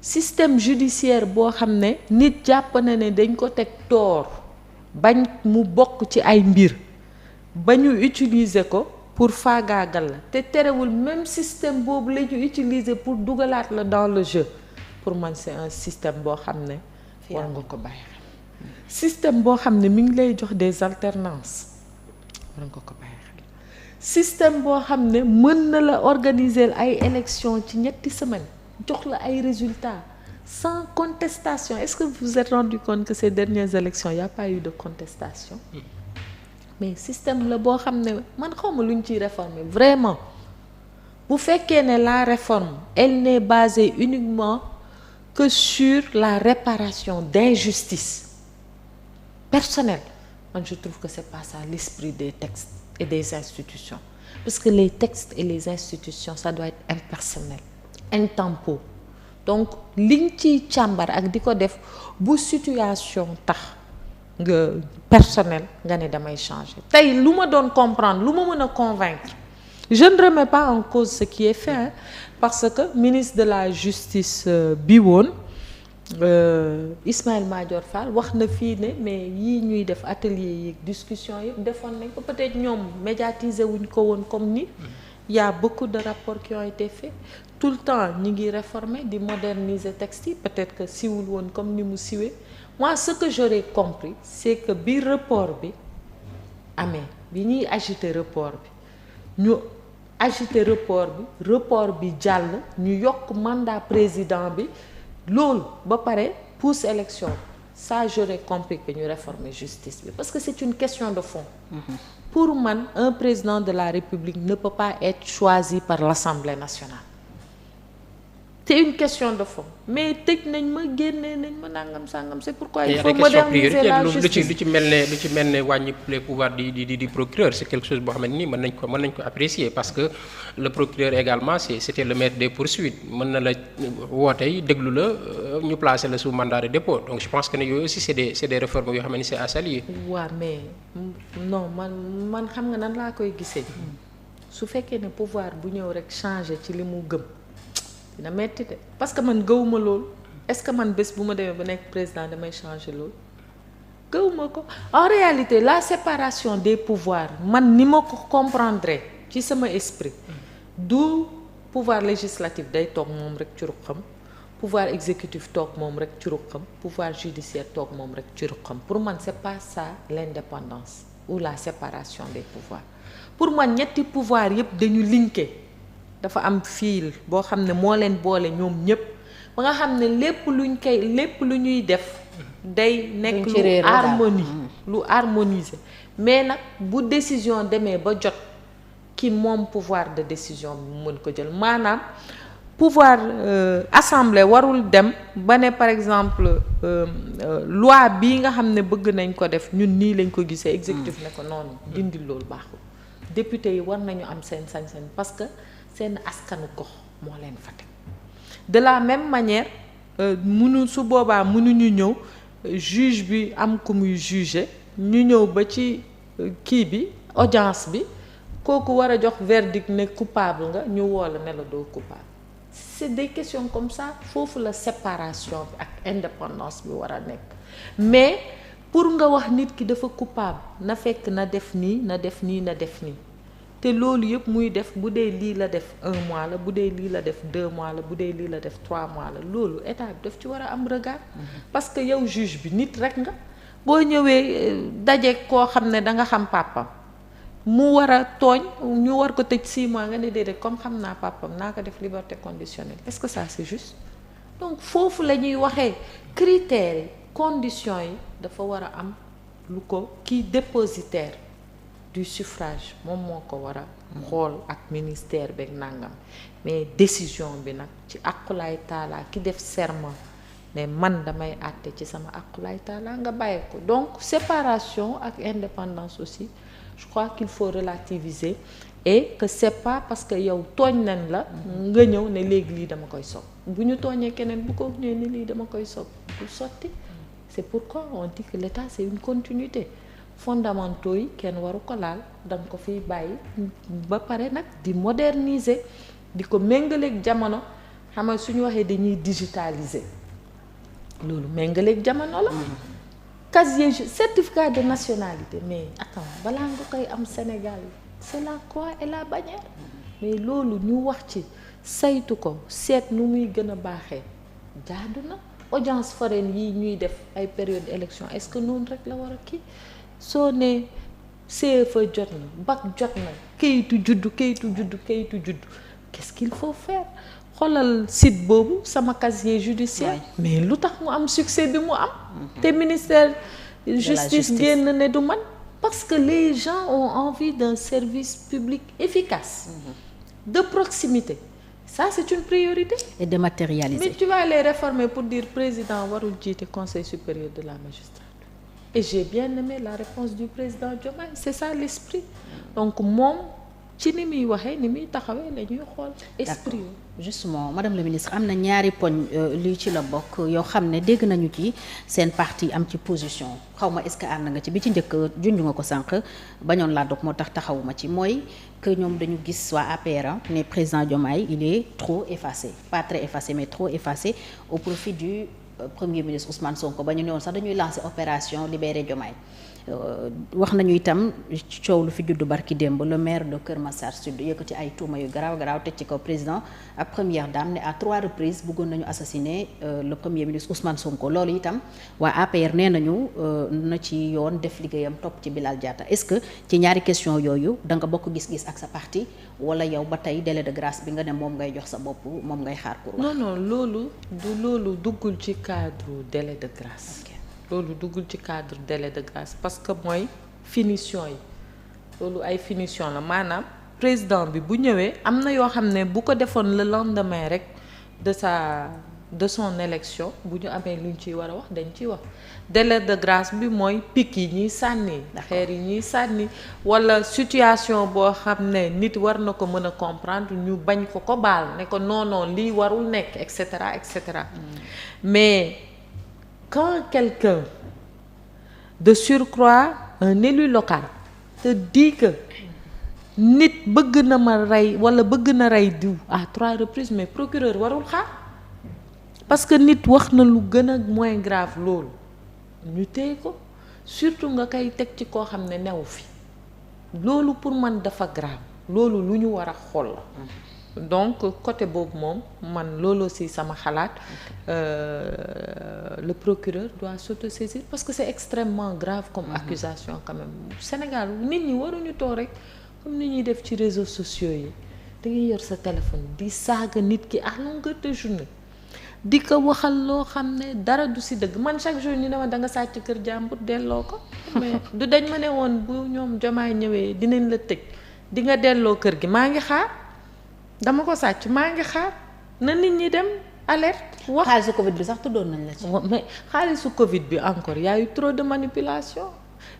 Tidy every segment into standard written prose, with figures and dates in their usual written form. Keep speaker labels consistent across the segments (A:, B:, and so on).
A: système judiciaire boo xam ne nit jàpp na ne dañ ko teg tort bañ mu bokk ci ay mbir ba ñu utiliser ko pour faagaagal la te terewul même système boobu la ñu utiliser pour dugalaat la dans le jeu pour man c'est un système boo xam ne war nga ko bàyyi xel système boo xam ne mi ngi lay jox des alternances war nga ko bàyyi xel système boo xam ne mën na la organiser ay élections ci ñetti semaines jox la ay résultats sans contestation. Est-ce que vous vous êtes rendu compte que ces dernières élections il n'y a pas eu de contestation? Mais système la boo xam ne man xawma lu ñu ciy réformer vraiment bu fekkee ne la réforme elle n'est basée uniquement que sur la réparation d'injustices personnelles. Man je trouve que c'est pas ça l'esprit des textes et des institutions, parce que les textes et les institutions ça doit être impersonnel, intempo. Donc liñ ciy càmbar ak di ko def bu situation tax nga personnel nga ne damay changer tey lu ma doon comprendre lu ma mën a convaincre, je ne remets pas en cause ce qui est fait hein, parce que ministre de la justice bi woon Ismaïla Madior Fall wax na fii ne mais yii ñuy def atelier yi discussion yëpp defoon nañ ko, peut-être ñoom médiatiser wuñ ko woon comme ni il y a beaucoup de rapports qui ont été faits tout le temps ñi ngi réformer di moderniser texte yi, peut-être que siwul woon comme ni mu siwee. Moi ce que j'aurais compris c'est que bi report bi amee bi ñuy agiter report bi ñu agiter report bi jàll ñu yokk mandat président bi loolu ba pare pousse élection, ça j'aurais compris que ñu réformer justice bi parce que c'est une question de fond. Pour man un président de la République ne peut pas être choisi par l'Assemblée nationale. C'est une question de fond mais tëj nañ ma génnee nañ ma nangam sangam, c'est pourquoi il faut moderniser la justice.
B: lu ci mel ne wàññi les pouvoirs di procureur, c'est quelque chose boo xam ne nii mën nañ ko apprécier parce que le procureur également c'était le maître des poursuites, mën na la wootey déglu la ñu placer la sous mandat de dépôt, donc je pense que ne yooyu aussi c'est des réformes yoo xam ne c'est à saluer.
A: waaw mais non man xam nga nan laa koy gisee su fekkee ne pouvoir bu ñëw rek changer ci li mu gëm dina metti de parce que man gëwuma loolu. Est-ce que man bés bu ma demee ba nekk président damay changer loolu gëwuma ko. En réalité la séparation des pouvoirs man ni ma ko comprendre ci sama esprit du pouvoir législatif day toog moom rek ci ruqam, pouvoir exécutif toog moom rek ci ruqam, pouvoir judiciaire toog moom rek ci ruqam. Pour man c'est pas ça l'indépendance ou la séparation des pouvoirs. Pour man ñetti pouvoir yépp dañu linké, dafa am fil boo xam ne moo leen boole ñoom ñépp ba nga xam ne lépp lu ñuy def day nekk lu harmonisé mais nag bu décision demee ba jot ki moom pouvoir de décision bi mu mën ko jël. Maanaam pouvoir assemblée warul dem ba ne par exemple loi bii nga xam ne bëgg nañ ko def ñun nii lañ ko gisee exécutif ne ko noonu dindi loolu baaxul. Député yi war nañu am seen sañ-sañ parce que seen askanu gox moo leen fa teg. De la même manière su boobaa mënuñu ñëw juge bi am ku muy juger ñu ñëw ba ci kii bi audience bi kooku war a jox verdict ne coupable nga ñu woo la ne la doo coupable. C'est des questions comme ça foofu la séparation bi ak indépendance bi war a nekk mais pour nga wax nit ki dafa coupable na fekk na def nii na def nii na def nii. te loolu yëpp muy def bu dee lii la def 1 mois la bu dee lii la def 2 mois la bu dee lii la def 3 mois la loolu état bi daf ci war a am regard. parce que yow juge bi nit rek nga boo ñëwee daje koo xam ne da nga xam papam mu war a tooñ ñu war ko tëj 6 mois nga ne déedéet comme xam naa papam naa ko def liberté conditionnelle, est-ce que ça c'est juste? Donc foofu la ñuy waxee critères yi conditions yi dafa war a am lu ko kii dépositaire du suffrage moom moo ko war a xool ak ministère beeg nangam mais décision bi nag ci aqulaay taala ki def serment mais man damay àtte ci sama aqulaay taala nga bàyyi ko. Donc séparation ak indépendance aussi je crois qu'il faut relativiser et que c'est pas parce que yow tooñ nañ la nga ñëw ne léegi lii dama koy sopp bu ñu tooñee keneen bu ko ñëwee ni lii dama koy sopp du sotti. C'est pourquoi on dit que l'État c'est une continuité. Fondamentaux yi kenn waru ko laal danga ko fiy bàyyi ba pare nag di moderniser di ko méngaleeg jamono xam nga suñu waxee dañuy digitaliser loolu méngaleeg jamono la. casier certificat de nationalité mais attends balaa nga koy am Sénégal c'est la croix et la bannière mais loolu ñu wax ci saytu ko seet nu muy gën a baaxee jaadu na. audience foraine yi ñuy def ay période élection est-ce que noonu rek la war a kii soo ne CFA jot na bac jot na kayitu juddu qu'est-ce qu'il faut faire xoolal site boobu sama casier judiciaire mais lu tax mu am succès bi mu am te ministère justice génn ne du man parce que les gens ont envie d'un service public efficace de proximité. Ça c'est une priorité. Et dématérialiser. Mais tu vas les réformer pour dire président warul jiite conseil supérieur de la magistrature. Et j'ai bien aimé la réponse du président Diomaye c'est ça l'esprit. Donc moom ci ni muy waxee ni muy taxawee la ñuy xool esprit.
C: Justement madame la ministre am na ñaari poñ lii ci la bokk yoo xam ne dégg nañu ci seen parti am ci position xaw ma est-ce que ànd nga ci bi ci njëkk junj nga ko sànq bañoon laa dog moo tax taxawuma ci mooy que ñoom dañu gis waa APR ne président Diomaye il est trop effacé pas très effacé mais trop effacé au profit du premier ministre Ousmane Sonko ba ñu ne woon sax dañuy lancer opération libérer Diomaye. wax nañu itam coow lu fi juddu barki démb le maire de Kër Massar Sud yëkkati ay tuuma yu garaaw teg ci kaw président ak première dame ne à 3 reprises bëggoon nañu assassiner le premier ministre Ousmane Sonko loolu itam waa APR nee nañu na ci yoon def liggéeyam topp ci Bilal Diatta est-ce que ci ñaari question yooyu da nga bokk gis-gis ak sa parti wala yow ba tey délai de grâce bi nga ne moom ngay jox sa bopp moom ngay xaar pour wax.
A: non loolu duggul ci cadre délai de grâce. loolu duggul ci cadre délai de grâce parce que mooy finition yi loolu ay finition la maanaam président bi bu ñëwee am na yoo xam ne bu ko defoon le lendemain rek de son élection bu ñu amee lu ñu ciy war a wax dañ ciy wax délai de grâce bi mooy pic yi ñuy sànni xeer yi ñuy sànni walla situation boo xam ne nit war na ko mën a comprendre ñu bañ ko baal ne ko non lii warul nekk et cetera mais quand quelqu'un de surcroît un élu local te dit que nit bëgg na ma rey walla bëgg na rey diw à 3 reprises mais procureur warul xaar parce que nit wax na lu gën a moins grave loolu ñu téye ko surtout nga koy teg ci koo xam ne newu fi loolu pour man dafa grave loolu lu ñu war a xool la donc côté boobu moom man loolu aussi sama xalaat le procureur doit s'autosaisir parce que c'est extrêmement grave comme accusation quand même Sénégal nit ñi waruñu toog rek comme ni ñuy def ci réseaux sociaux yi da ngay yor sa téléphone di saaga nit ki à longueur de journée di ko waxal loo xam ne dara du si dëgg man chaque jour ñu ne ma da nga sàcc kër jàmbur delloo ko mais du dañ ma ne woon bu ñoom Diomaye ñëwee dinañ la tëj di nga delloo kër gi maa ngi xaar dama ko sàcc maa ngi xaar na nit ñi dem alerte wax
C: xaalisu Covid bi sax tuddoon nañ la ci.
A: mais xaalisu Covid bi encore y a eu trop de manipulation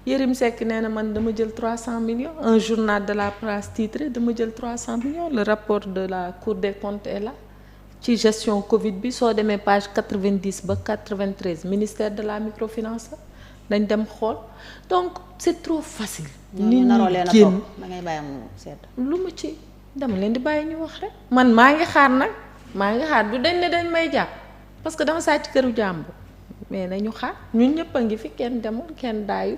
A: Yérim Seck nee na man dama jël 300 millions un journal de la presse titré dama jël 300 millions le rapport de la Cour des comptes est là ci gestion Covid bi soo demee page 90 ba 93 ministère de la microfinance dañ dem xool donc c'est trop facile. nit ñi génn
C: da ngay bàyyi mu sedd.
A: lu mu ci dama leen di bàyyi ñu wax rek man maa ngi xaar du dañ ne dañ may jàpp parce que dama sàcc këru jàmbur mais nañu xaar ñun ñëpp a ngi fi kenn demul kenn daayu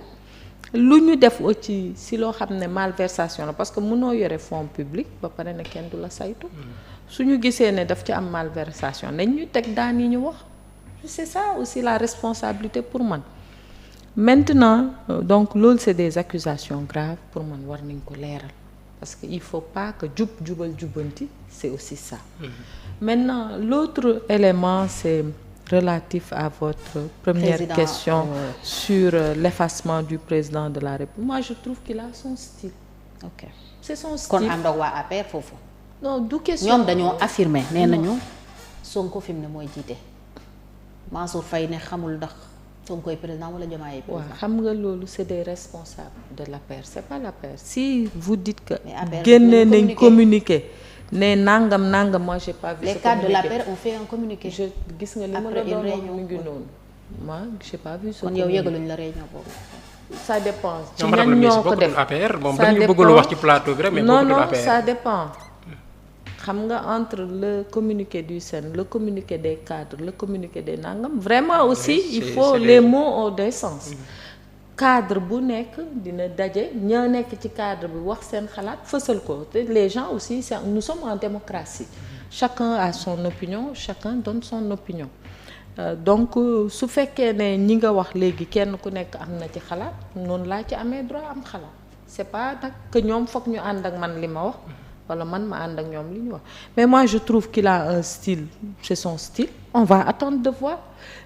A: lu ñu def ci si loo xam ne malversation la parce que mënoo yore fonds public ba pare ne kenn du la saytu suñu gisee ne daf ci am malversation nañ ñu teg daan yi ñu wax c'est ça aussi la responsabilité pour man maintenant donc loolu c'est des accusations graves pour man war nañ ko leeral parce que il faut pas que jubal jubanti c'est aussi ça. Maintenant l'autre élément c'est relatif à votre première question sur l'effacement du président de la République. Moi je trouve qu'il a son style.
C: OK.
A: C'est son style.
C: kon ànd ak waa APR foofu.
A: non du question
C: ñoom dañoo affirmer nee nañu Sonko fi mu ne mooy jiite Mansour Faye ne xamul ndax Sonkoy président wala Diomaye président.
A: waaw xam nga loolu c'est des responsables de l'APR c'est pas l'APR si vous dites que.
C: mais
A: génne nañ communiqué. ne nangam moi j'ai pas vu.
C: les cadres de l'APR ont fait un communiqué.
A: je gis nga li ma la doon wax mu ngi noonu. moi j'ai pas vu ce
C: kon yow yëgaluñ la réunion boobu.
A: ça dépend. ci
B: ñan ñoo ko def
A: ça
B: moom dañu bëgg lu wax ci plateau bi rek mais
A: non ça dépend. xam nga entre le communiqué du SEN le communiqué des cadres le communiqué des nangam vraiment aussi il faut les mots ont des sens. Cadre bu nekk dina daje ña nekk ci cadre bi wax seen xalaat fësal ko te les gens aussi nous sommes en démocratie chacun a son opinion chacun donne son opinion donc su fekkee ne ñi nga wax léegi kenn ku nekk am na ci xalaat noonu laa ci amee droit am xalaat c'est pas nag que ñoom foog ñu ànd ak man li ma wax wala man ma ànd ak ñoom li ñu wax mais moi je trouve qu'il a un style c'est son style on va attendre de voir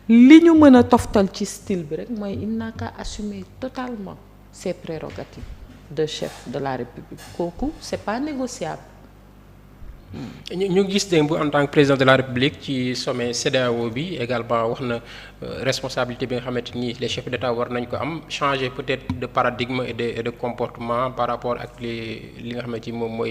A: li ñu mën a toftal ci style bi rek mooy il n'a qu'à assumer totalement ses prérogatives de chef de la République kooku c'est pas négociable.
B: ñu gis démb en tant que président de la République ci sommet CEDEAO bi également wax na responsabilité bi nga xamante ni les chefs d'État war nañ ko am changer peut-être de paradigme et de comportement par rapport ak li nga xamante ni moom mooy